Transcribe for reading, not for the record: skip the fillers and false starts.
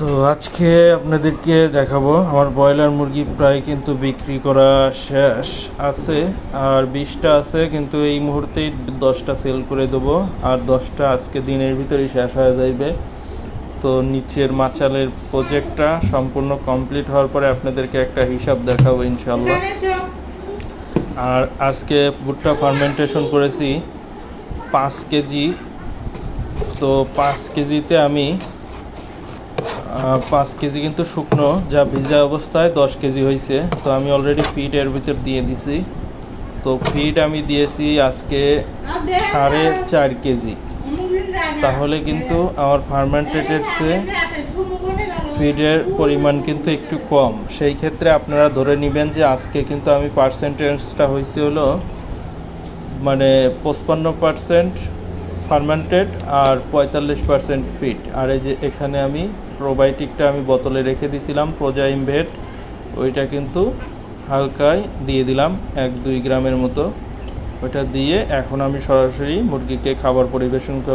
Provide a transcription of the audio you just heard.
তো আজকে আপনাদেরকে দেখাবো আমার ব্রয়লার মুরগি প্রায় কিন্তু বিক্রি করা শেষ আছে, আর 20টা আছে, কিন্তু এই মুহূর্তেই 10টা সেল করে দেবো, আর 10টা আজকে দিনের ভিতরেই শেষ হয়ে যাইবে। তো নিচের মাচালের প্রজেক্টটা সম্পূর্ণ কমপ্লিট হওয়ার পরে আপনাদেরকে একটা হিসাব দেখাবো ইনশাল্লাহ। আর আজকে ভুট্টা ফার্মেন্টেশন করেছি 5 কেজি। তো 5 কেজিতে আমি 5 কেজি কিন্তু শুকনো, যা ভিজা অবস্থায় 10 কেজি হয়েছে। তো আমি অলরেডি ফিড এর ভিতর দিয়ে দিছি। তো ফিড আমি দিয়েছি আজকে 4.5 কেজি। তাহলে কিন্তু আমার ফার্মেন্টেডের চেয়ে ফিডের পরিমাণ কিন্তু একটু কম। সেই ক্ষেত্রে আপনারা ধরে নেবেন যে আজকে কিন্তু আমি পার্সেন্টেজটা হয়েছে হলো মানে 55% ফার্মেন্টেড আর 45% ফিড। আর এই যে এখানে আমি প্রোবায়োটিকটা আমি বোতলে রেখে দিয়েছিলাম, প্রোজাইমভেট, ওইটা কিন্তু হালকায় দিয়ে দিলাম 1-2 গ্রামের মতো। ওইটা দিয়ে এখন আমি সরাসরি মুরগিকে খাবার পরিবেশন করব।